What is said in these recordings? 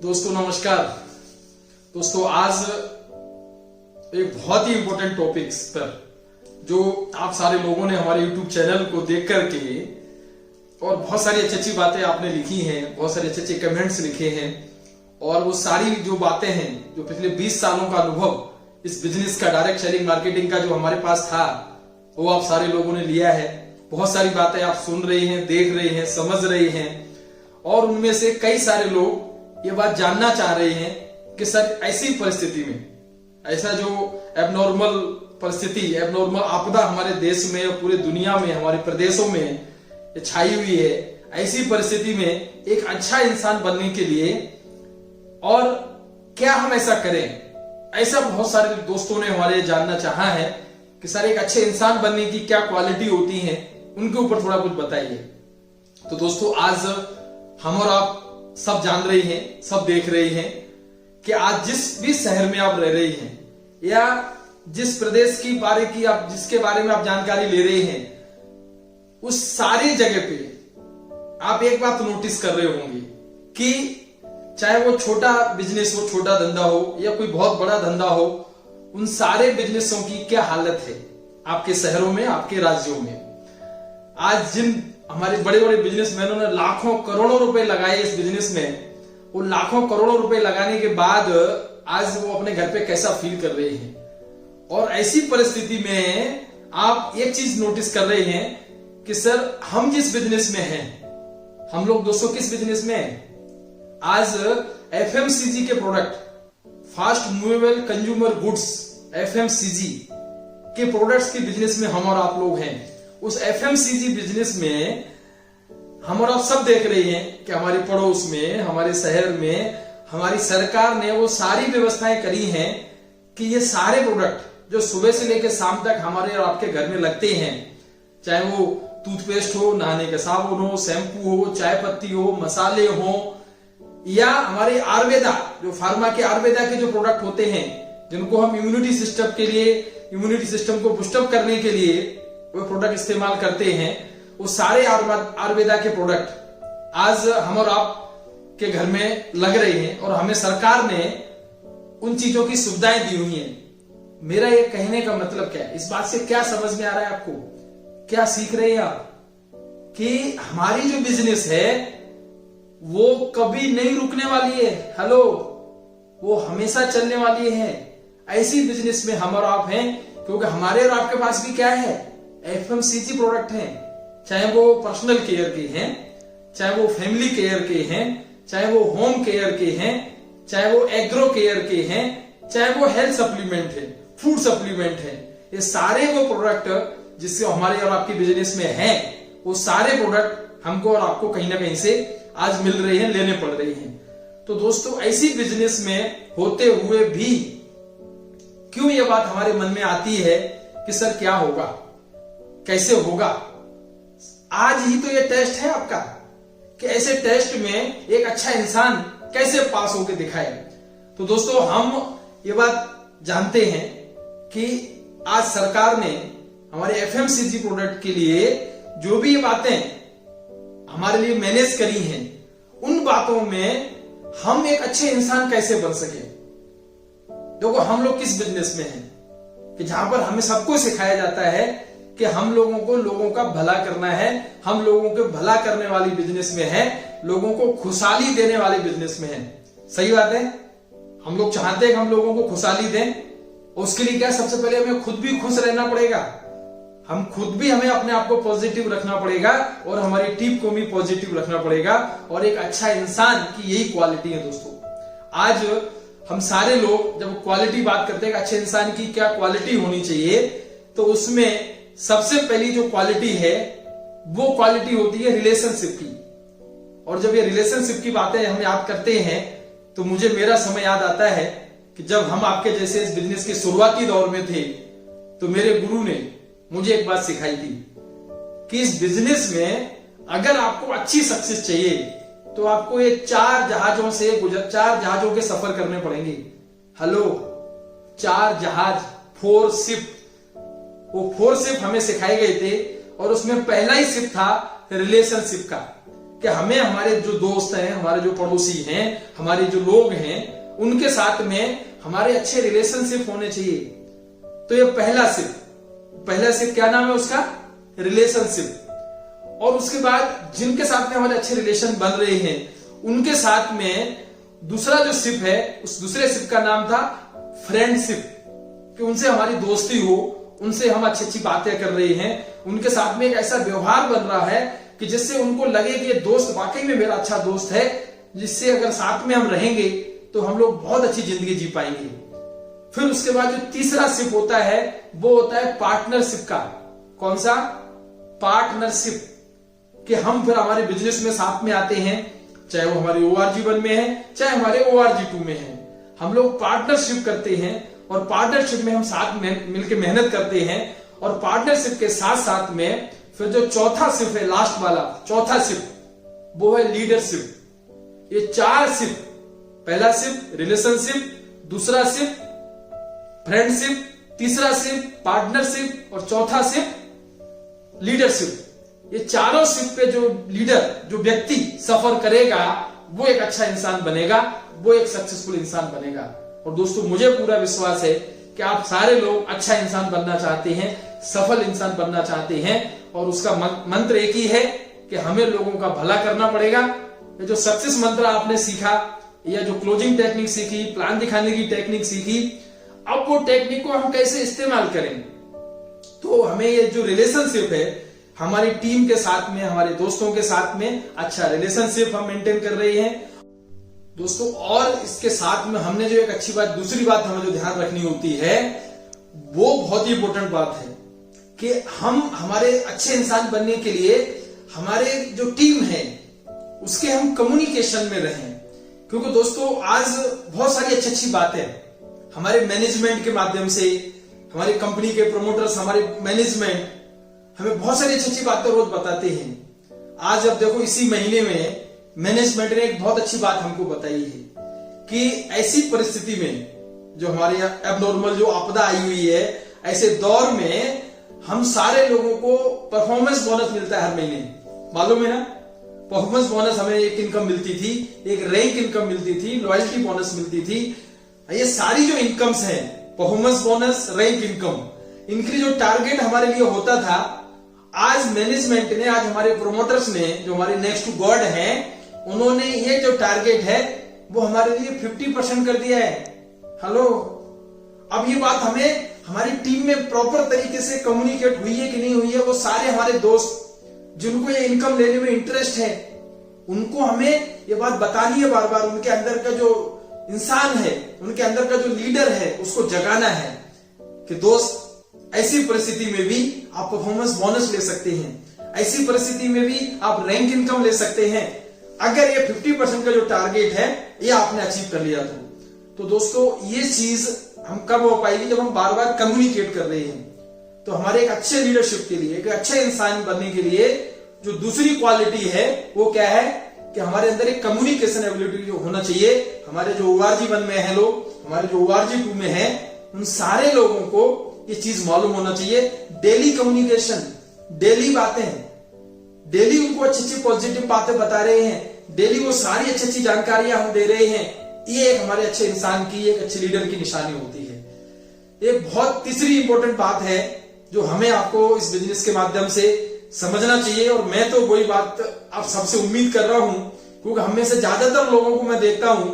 दोस्तों नमस्कार। दोस्तों आज एक बहुत ही इंपॉर्टेंट टॉपिक्स पर जो आप सारे लोगों ने हमारे YouTube चैनल को देख करके और बहुत सारी अच्छी अच्छी बातें आपने लिखी हैं, बहुत सारे अच्छे अच्छे कमेंट्स लिखे हैं और वो सारी जो बातें हैं जो पिछले 20 सालों का अनुभव इस बिजनेस का, डायरेक्ट सेलिंग मार्केटिंग का जो हमारे पास था वो आप सारे लोगों ने लिया है। बहुत सारी बातें आप सुन रहे हैं, देख रहे हैं, समझ रहे हैं और उनमें से कई सारे लोग ये बात जानना चाह रहे हैं कि सर ऐसी परिस्थिति में, ऐसा जो एबनॉर्मल परिस्थिति, एबनॉर्मल आपदा हमारे देश में और पूरे दुनिया में, हमारे प्रदेशों में छाई हुई है, ऐसी परिस्थिति में एक अच्छा इंसान बनने के लिए और क्या हम ऐसा करें, ऐसा बहुत सारे दोस्तों ने हमारे जानना चाहा है कि सर एक अच्छे इंसान बनने की क्या क्वालिटी होती है, उनके ऊपर थोड़ा कुछ बताइए। तो दोस्तों आज हम और आप सब जान रहे हैं, सब देख रहे हैं कि आज जिस भी शहर में आप रह रहे हैं या जिस प्रदेश की बारे की आप जिसके बारे में आप जानकारी ले रहे हैं, उस सारी जगह पे आप एक बात नोटिस कर रहे होंगे कि चाहे वो छोटा बिजनेस हो, छोटा धंधा हो या कोई बहुत बड़ा धंधा हो, उन सारे बिजनेसों की क्या हालत है आपके शहरों में, आपके राज्यों में। आज जिन हमारे बड़े बड़े बिजनेसमैनों ने लाखों करोड़ों रुपए लगाए इस बिजनेस में, वो लाखों करोड़ों रुपए लगाने के बाद आज वो अपने घर पे कैसा फील कर रहे हैं। और ऐसी परिस्थिति में आप एक चीज नोटिस कर रहे हैं कि सर हम जिस बिजनेस में हैं, हम लोग दोस्तों किस बिजनेस में हैं, आज एफएमसीजी के product, fast movable consumer goods FMCG के प्रोडक्ट्स के बिजनेस में हम और आप लोग हैं। उस एफएमसीजी बिजनेस में हम और आप सब देख रहे हैं कि हमारे पड़ोस में, हमारे शहर में हमारी सरकार ने वो सारी व्यवस्थाएं करी हैं कि ये सारे प्रोडक्ट जो सुबह से लेकर शाम तक हमारे और आपके घर में लगते हैं, चाहे वो टूथपेस्ट हो, नहाने का साबुन हो, शैम्पू हो, चाय पत्ती हो, मसाले हो, या हमारे आयुर्वेदा जो फार्मा के आयुर्वेदा के जो प्रोडक्ट होते हैं जिनको हम इम्यूनिटी सिस्टम के लिए, इम्यूनिटी सिस्टम को बुस्टअप करने के लिए वो प्रोडक्ट इस्तेमाल करते हैं, वो सारे आयुर्वेदा के प्रोडक्ट आज हम और आप के घर में लग रहे हैं और हमें सरकार ने उन चीजों की सुविधाएं दी हुई हैं। मेरा ये कहने का मतलब क्या है, इस बात से क्या समझ में आ रहा है आपको, क्या सीख रहे हैं आप कि हमारी जो बिजनेस है वो कभी नहीं रुकने वाली है। हेलो, वो हमेशा चलने वाली है। ऐसी बिजनेस में हम और आप हैं क्योंकि हमारे और आपके पास भी क्या है, एफएमसीजी प्रोडक्ट हैं। चाहे वो पर्सनल केयर के हैं, चाहे वो फैमिली केयर के हैं, चाहे वो होम केयर के हैं, चाहे वो एग्रो केयर के हैं, चाहे वो हेल्थ सप्लीमेंट है, फूड सप्लीमेंट है, ये सारे वो प्रोडक्ट जिससे हमारे और आपके बिजनेस में हैं, वो सारे प्रोडक्ट हमको और आपको कहीं ना कहीं से आज मिल रहे हैं, लेने पड़ रहे हैं। तो दोस्तों ऐसी बिजनेस में होते हुए भी क्यों ये बात हमारे मन में आती है कि सर क्या होगा, कैसे होगा। आज ही तो ये टेस्ट है आपका कि ऐसे टेस्ट में एक अच्छा इंसान कैसे पास होकर दिखाए। तो दोस्तों हम ये बात जानते हैं कि आज सरकार ने हमारे एफएमसीजी प्रोडक्ट के लिए जो भी ये बातें हमारे लिए मैनेज करी हैं, उन बातों में हम एक अच्छे इंसान कैसे बन सके। देखो हम लोग किस बिजनेस में हैं कि जहां पर हमें सबको सिखाया जाता है कि हम लोगों को लोगों का भला करना है, हम लोगों के भला करने वाली बिजनेस में है, लोगों को खुशहाली देने वाले बिजनेस में है। सही बात है, हम लोग चाहते हैं कि हम लोगों को खुशहाली दें। उसके लिए क्या, सबसे पहले हमें खुद भी खुश रहना पड़ेगा, हम खुद भी हमें अपने आप को पॉजिटिव रखना पड़ेगा और हमारी टीम को भी पॉजिटिव रखना पड़ेगा। और एक अच्छा इंसान की यही क्वालिटी है दोस्तों। आज हम सारे लोग जब क्वालिटी बात करते हैं कि अच्छे इंसान की क्या क्वालिटी होनी चाहिए, तो उसमें सबसे पहली जो क्वालिटी है वो क्वालिटी होती है रिलेशनशिप की। और जब ये रिलेशनशिप की बातें हम याद करते हैं तो मुझे मेरा समय याद आता है कि जब हम आपके जैसे इस बिजनेस के शुरुआती दौर में थे तो मेरे गुरु ने मुझे एक बात सिखाई थी कि इस बिजनेस में अगर आपको अच्छी सक्सेस चाहिए तो आपको ये 4 जहाजों के सफर करने पड़ेंगे। हेलो, 4 जहाज, 4 शिप, वो 4 शिप हमें सिखाए गए थे और उसमें पहला ही शिप था रिलेशनशिप का कि हमें हमारे जो दोस्त हैं, हमारे जो पड़ोसी हैं, हमारे जो लोग हैं, उनके साथ में हमारे अच्छे रिलेशनशिप होने चाहिए। तो ये पहला सिप क्या नाम है उसका? रिलेशनशिप। और उसके बाद जिनके साथ में हमारे अच्छे रिलेशन बन रहे हैं उनके साथ में दूसरा जो सिप है, उस दूसरे सिप का नाम था फ्रेंडशिप, कि उनसे हमारी दोस्ती हो, उनसे हम अच्छी अच्छी बातें कर रहे हैं, उनके साथ में एक ऐसा व्यवहार बन रहा है कि जिससे उनको लगे कि ये दोस्त वाकई में मेरा अच्छा दोस्त है, जिससे अगर साथ में हम रहेंगे तो हम लोग बहुत अच्छी जिंदगी जी पाएंगे। फिर उसके बाद जो तीसरा सिप होता है वो होता है पार्टनरशिप का। कौन सा? पार्टनरशिप, कि हम फिर हमारे बिजनेस में साथ में आते हैं, चाहे वो हमारे ORG1 में है, चाहे हमारे ORG2 में है। हम लोग पार्टनरशिप करते हैं और पार्टनरशिप में हम साथ में मिलकर मेहनत करते हैं। और पार्टनरशिप के साथ साथ में फिर जो चौथा सिप है, लास्ट वाला चौथा सिप, वो है लीडरशिप। ये 4 सिप, पहला सिप रिलेशनशिप, दूसरा सिप फ्रेंडशिप, तीसरा सिप पार्टनरशिप और चौथा सिप लीडरशिप। ये चारों सिप पे जो लीडर, जो व्यक्ति सफर करेगा वो एक अच्छा इंसान बनेगा, वो एक सक्सेसफुल इंसान बनेगा। और दोस्तों मुझे पूरा विश्वास है कि आप सारे लोग अच्छा इंसान बनना चाहते हैं, सफल इंसान बनना चाहते हैं, और उसका मंत्र एक ही है कि हमें लोगों का भला करना पड़ेगा। ये जो सक्सेस मंत्र आपने सीखा, या जो क्लोजिंग टेक्निक सीखी, प्लान दिखाने की टेक्निक सीखी, अब वो टेक्निक को हम कैसे इस्तेमाल करें? तो हमें ये जो रिलेशनशिप है हमारी टीम के साथ में, हमारे दोस्तों के साथ में अच्छा रिलेशनशिप हम मेंटेन कर रहे हैं दोस्तों। और इसके साथ में हमने जो एक अच्छी बात, दूसरी बात हमें जो ध्यान रखनी होती है वो बहुत ही इंपॉर्टेंट बात है कि हम हमारे अच्छे इंसान बनने के लिए हमारे जो टीम है उसके हम कम्युनिकेशन में रहें। क्योंकि दोस्तों आज बहुत सारी अच्छी अच्छी बातें हमारे मैनेजमेंट के माध्यम से, हमारी कंपनी के प्रमोटर्स, हमारे मैनेजमेंट हमें बहुत सारी अच्छी अच्छी बातें रोज बताते हैं। आज अब देखो इसी महीने में मैनेजमेंट ने एक बहुत अच्छी बात हमको बताई है कि ऐसी परिस्थिति में जो हमारे यहाँ एबनॉर्मल जो आपदा आई हुई है, ऐसे दौर में हम सारे लोगों को परफॉर्मेंस बोनस मिलता है हर महीने, मालूम है ना? परफॉर्मेंस बोनस हमें एक इनकम मिलती थी, एक रैंक इनकम मिलती थी, लॉयल्टी बोनस मिलती थी। ये सारी जो इनकम्स हैं, परफॉर्मेंस बोनस, रैंक इनकम, इनकी जो टारगेट हमारे लिए होता था, आज मैनेजमेंट ने, आज हमारे प्रोमोटर्स ने, जो हमारे नेक्स्ट टू गॉड हैं, उन्होंने ये जो टारगेट है वो हमारे लिए 50% कर दिया है। हेलो, अब ये बात हमें हमारी टीम में प्रॉपर तरीके से कम्युनिकेट हुई है कि नहीं हुई है, वो सारे हमारे दोस्त जिनको ये इनकम लेने में इंटरेस्ट है उनको हमें ये बात बतानी है बार बार। उनके अंदर का जो इंसान है, उनके अंदर का जो लीडर है, उसको जगाना है कि दोस्त ऐसी परिस्थिति में भी आप परफॉर्मेंस बोनस ले सकते हैं, ऐसी परिस्थिति में भी आप रैंक इनकम ले सकते हैं, अगर ये 50% का जो टारगेट है ये आपने अचीव कर लिया तो दोस्तों ये चीज हम कब हो पाएगी? जब हम बार बार कम्युनिकेट कर रहे हैं। तो हमारे एक अच्छे लीडरशिप के लिए, एक अच्छे इंसान बनने के लिए जो दूसरी क्वालिटी है वो क्या है कि हमारे अंदर एक कम्युनिकेशन एबिलिटी जो होना चाहिए। हमारे जो ORG1 में है लोग, हमारे जो ORG2 में है, उन सारे लोगों को ये चीज मालूम होना चाहिए। डेली कम्युनिकेशन, डेली बातें, डेली उनको अच्छी अच्छी पॉजिटिव बातें बता रहे हैं, डेली वो सारी अच्छी अच्छी जानकारियां हम दे रहे हैं। ये एक हमारे अच्छे इंसान की, एक अच्छे लीडर की निशानी होती है। एक बहुत तीसरी इंपॉर्टेंट बात है जो हमें आपको इस बिजनेस के माध्यम से समझना चाहिए, और मैं तो वही बात आप सबसे उम्मीद कर रहा हूं, क्योंकि हम में से ज्यादातर लोगों को मैं देखता हूं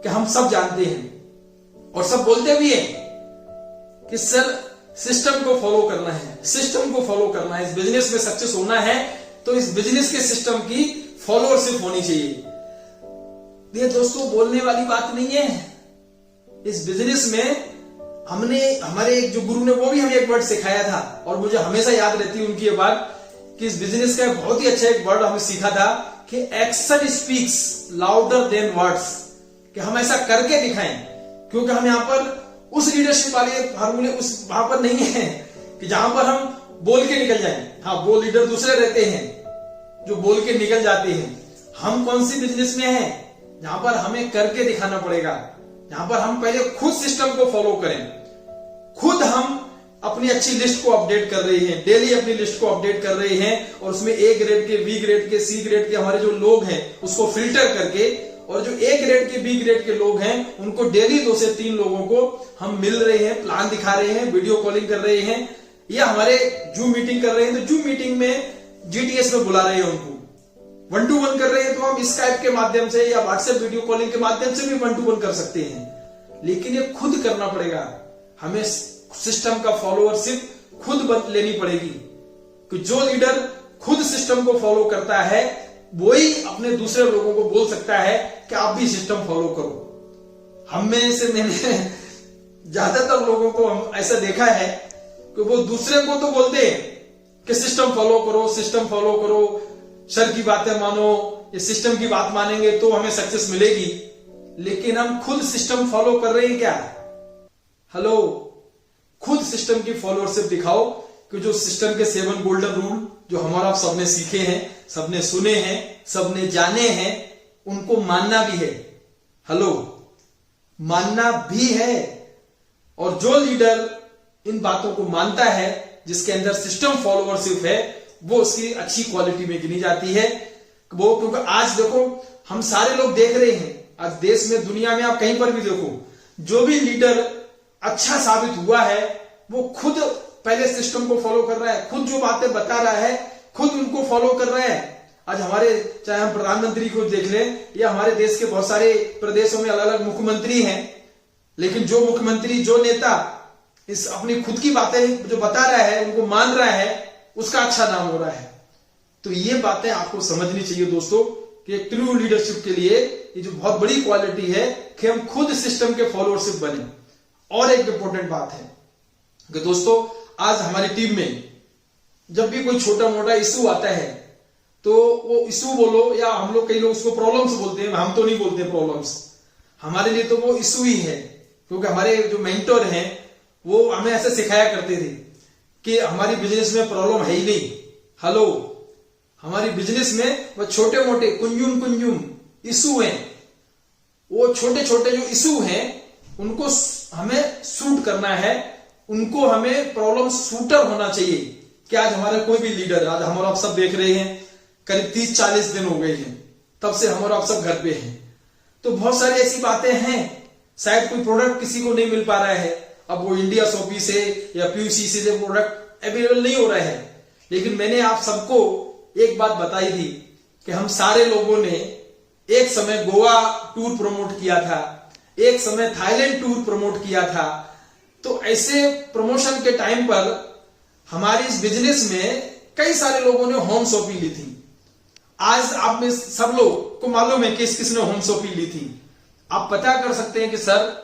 कि हम सब जानते हैं और सब बोलते भी हैं कि सर सिस्टम को फॉलो करना है, सिस्टम को फॉलो करना है, इस बिजनेस में सक्सेस होना है तो इस बिजनेस के सिस्टम की फॉलोअरशिप होनी चाहिए। ये दोस्तों बोलने वाली बात नहीं है। इस बिजनेस में हमने, हमारे एक जो गुरु ने वो भी हमें एक वर्ड सिखाया था, और मुझे हमेशा याद रहती है उनकी ये बात कि इस बिजनेस का बहुत ही अच्छा एक वर्ड हमें सीखा था कि action speaks louder than words, कि हम ऐसा करके दिखाएं। क्योंकि हम यहाँ पर उस लीडरशिप वाले फार्मूले उस वहां पर नहीं है कि जहां पर हम बोल के निकल जाएं। हाँ, वो लीडर दूसरे रहते हैं जो बोल के निकल जाते हैं। हम कौन सी बिजनेस में हैं जहां पर हमें करके दिखाना पड़ेगा, जहां पर हम पहले खुद सिस्टम को फॉलो करें, खुद हम अपनी अच्छी लिस्ट को अपडेट कर रहे हैं, डेली अपनी लिस्ट को अपडेट कर रहे हैं, और उसमें ए ग्रेड के, बी ग्रेड के, सी ग्रेड के हमारे जो लोग हैं उसको फिल्टर करके, और जो ए ग्रेड के, बी ग्रेड के लोग हैं उनको डेली 2 से 3 लोगों को हम मिल रहे हैं, प्लान दिखा रहे हैं, वीडियो कॉलिंग कर रहे हैं, या हमारे जूम मीटिंग कर रहे हैं तो जूम मीटिंग में जीटीएस में बुला रहे हैं उनको, 1 to 1 कर रहे हैं तो हम स्काइप के माध्यम से या व्हाट्सएप वीडियो कॉलिंग के माध्यम से भी 1 to 1 कर सकते हैं। लेकिन ये खुद करना पड़ेगा, हमें सिस्टम का फॉलोअरशिप खुद लेनी पड़ेगी, कि जो लीडर खुद सिस्टम को फॉलो करता है वही अपने दूसरे लोगों को बोल सकता है कि आप भी सिस्टम फॉलो करो। हम में से मैंने ज्यादातर लोगों को हम ऐसा देखा है कि वो दूसरे को तो बोलते हैं कि सिस्टम फॉलो करो, सिस्टम फॉलो करो, सर की बातें मानो, ये सिस्टम की बात मानेंगे तो हमें सक्सेस मिलेगी, लेकिन हम खुद सिस्टम फॉलो कर रहे हैं क्या? हेलो, खुद सिस्टम की फॉलोअरशिप दिखाओ, कि जो सिस्टम के 7 गोल्डन रूल जो हमारा आप सबने सीखे हैं, सबने सुने हैं, सबने जाने हैं, उनको मानना भी है। हेलो, मानना भी है। और जो लीडर इन बातों को मानता है, जिसके अंदर सिस्टम फॉलोअरशिप है, वो उसकी अच्छी क्वालिटी में गिनी जाती है वो। क्योंकि आज देखो हम सारे लोग देख रहे हैं, आज देश में, दुनिया में, आप कहीं पर भी देखो, जो भी लीडर अच्छा साबित हुआ है वो खुद पहले सिस्टम को फॉलो कर रहा है, खुद जो बातें बता रहा है खुद उनको फॉलो कर रहा है। आज हमारे, चाहे हम प्रधानमंत्री को देख लें या हमारे देश के बहुत सारे प्रदेशों में अलग अलग मुख्यमंत्री हैं, लेकिन जो मुख्यमंत्री, जो नेता इस अपनी खुद की बातें जो बता रहा है, उनको मान रहा है, उसका अच्छा नाम हो रहा है। तो ये बातें आपको समझनी चाहिए दोस्तों, कि एक ट्रू लीडरशिप के लिए ये जो बहुत बड़ी क्वालिटी है कि हम खुद सिस्टम के फॉलोअरशिप बने। और एक इंपॉर्टेंट बात है कि दोस्तों, आज हमारी टीम में जब भी कोई छोटा मोटा इशू आता है तो वो इशू बोलो, या हम लोग, कई लोग उसको प्रॉब्लम्स बोलते हैं, हम तो नहीं बोलते प्रॉब्लम्स, हमारे लिए तो वो इशू ही है। क्योंकि हमारे जो मेंटर हैं वो हमें ऐसे सिखाया करते थे कि हमारी बिजनेस में प्रॉब्लम है ही नहीं। हेलो, हमारी बिजनेस में वो छोटे मोटे कुंजुम इशू हैं, वो छोटे छोटे जो इशू हैं उनको हमें सूट करना है, उनको हमें प्रॉब्लम शूटर होना चाहिए। कि आज हमारा कोई भी लीडर, आज हम और आप सब देख रहे हैं, करीब 30-40 दिन हो गए हैं तब से हम और आप सब घर पे हैं, तो बहुत सारी ऐसी बातें हैं, शायद कोई प्रोडक्ट किसी को नहीं मिल पा रहा है, अब वो इंडिया शॉपी से या पीयूसी से प्रोडक्ट अवेलेबल नहीं हो रहा है। लेकिन मैंने आप सबको एक बात बताई थी कि हम सारे लोगों ने एक समय गोवा टूर प्रमोट किया था, एक समय थाईलैंड टूर प्रमोट किया था। तो ऐसे प्रमोशन के टाइम पर हमारी इस बिजनेस में कई सारे लोगों ने होम शॉपिंग ली थी। आज आप में सब लोग को मालूम है किस किसने होम शॉपिंग ली थी। आप पता कर सकते हैं कि सर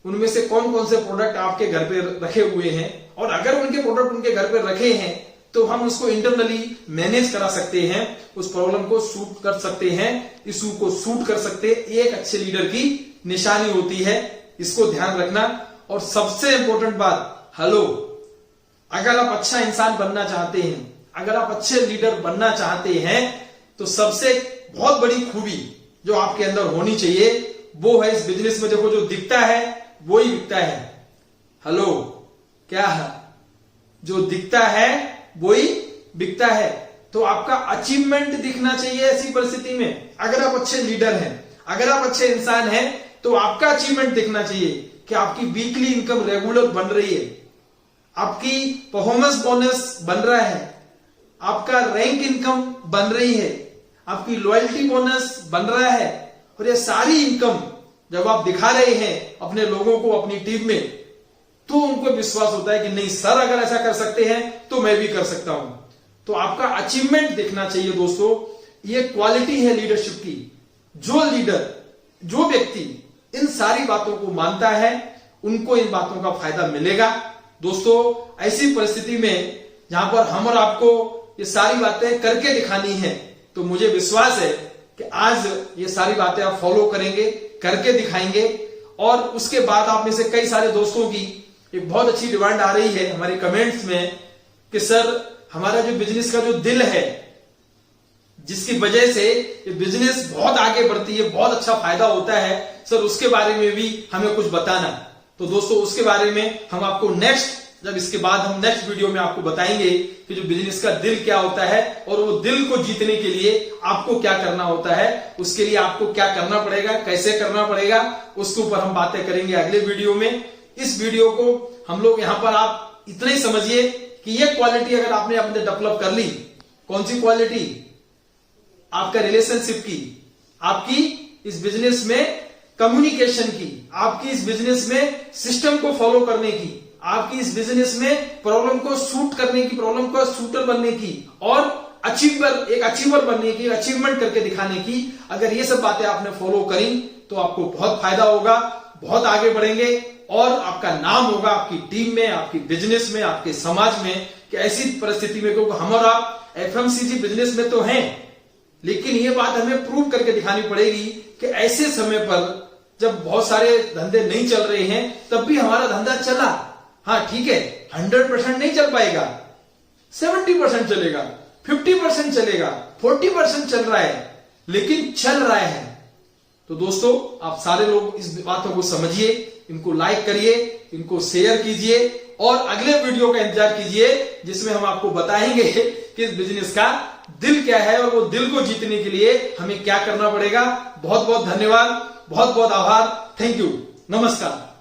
उनमें से कौन कौन से प्रोडक्ट आपके घर पे रखे हुए हैं, और अगर उनके प्रोडक्ट उनके घर पे रखे हैं तो हम उसको इंटरनली मैनेज करा सकते हैं, उस प्रॉब्लम को सूट कर सकते हैं, इशू को सूट कर सकते हैं। एक अच्छे लीडर की निशानी होती है, इसको ध्यान रखना। और सबसे इंपॉर्टेंट बात, हेलो, अगर आप अच्छा इंसान बनना चाहते हैं, अगर आप अच्छे लीडर बनना चाहते हैं, तो सबसे बहुत बड़ी खूबी जो आपके अंदर होनी चाहिए वो है, इस बिजनेस में देखो, जो दिखता है वो ही बिकता है। हेलो, क्या है? जो दिखता है वो ही बिकता है। तो आपका अचीवमेंट दिखना चाहिए ऐसी परिस्थिति में। अगर आप अच्छे लीडर हैं, अगर आप अच्छे इंसान हैं, तो आपका अचीवमेंट दिखना चाहिए कि आपकी वीकली इनकम रेगुलर बन रही है, आपकी परफॉर्मेंस बोनस बन रहा है, आपका रैंक इनकम बन रही है, आपकी लॉयल्टी बोनस बन रहा है। और ये सारी इनकम जब आप दिखा रहे हैं अपने लोगों को, अपनी टीम में, तो उनको विश्वास होता है कि नहीं सर अगर ऐसा कर सकते हैं तो मैं भी कर सकता हूं। तो आपका अचीवमेंट दिखना चाहिए दोस्तों। ये क्वालिटी है लीडरशिप की। जो लीडर, जो व्यक्ति इन सारी बातों को मानता है, उनको इन बातों का फायदा मिलेगा। दोस्तों, ऐसी परिस्थिति में जहां पर हम और आपको ये सारी बातें करके दिखानी है, तो मुझे विश्वास है कि आज ये सारी बातें आप फॉलो करेंगे, करके दिखाएंगे। और उसके बाद आप में से कई सारे दोस्तों की एक बहुत अच्छी डिमांड आ रही है हमारे कमेंट्स में कि सर हमारा जो बिजनेस का जो दिल है, जिसकी वजह से ये बिजनेस बहुत आगे बढ़ती है, बहुत अच्छा फायदा होता है, सर उसके बारे में भी हमें कुछ बताना। तो दोस्तों, उसके बारे में हम आपको नेक्स्ट जब इसके बाद हम नेक्स्ट वीडियो में आपको बताएंगे कि जो बिजनेस का दिल क्या होता है और वो दिल को जीतने के लिए आपको क्या करना होता है, उसके लिए आपको क्या करना पड़ेगा, कैसे करना पड़ेगा, उसके ऊपर हम बातें करेंगे अगले वीडियो में। इस वीडियो को हम लोग यहां पर आप इतना ही समझिए कि ये क्वालिटी अगर आपने अपने डेवलप कर ली, कौन सी क्वालिटी? आपका रिलेशनशिप की, आपकी इस बिजनेस में कम्युनिकेशन की, आपकी इस बिजनेस में सिस्टम को फॉलो करने की, आपकी इस बिजनेस में प्रॉब्लम को शूट करने की, प्रॉब्लम को शूटर बनने की और एक अचीवर बनने की, अचीवमेंट करके दिखाने की, अगर ये सब बातें आपने फॉलो करी तो आपको बहुत फायदा होगा, बहुत आगे बढ़ेंगे और आपका नाम होगा आपकी टीम में, आपकी बिजनेस में, आपके समाज में। कि ऐसी परिस्थिति में, क्योंकि हम और आप एफएमसीजी बिजनेस में तो हैं, लेकिन ये बात हमें प्रूव करके दिखानी पड़ेगी कि ऐसे समय पर जब बहुत सारे धंधे नहीं चल रहे हैं तब भी हमारा धंधा चला। हाँ ठीक है, 100% नहीं चल पाएगा, 70% चलेगा, 50% चलेगा, 40% चल रहा है, लेकिन चल रहा है। तो दोस्तों, आप सारे लोग इस बातों को समझिए, इनको लाइक करिए, इनको शेयर कीजिए और अगले वीडियो का इंतजार कीजिए जिसमें हम आपको बताएंगे कि इस बिजनेस का दिल क्या है और वो दिल को जीतने के लिए हमें क्या करना पड़ेगा। बहुत बहुत धन्यवाद, बहुत बहुत आभार, थैंक यू, नमस्कार।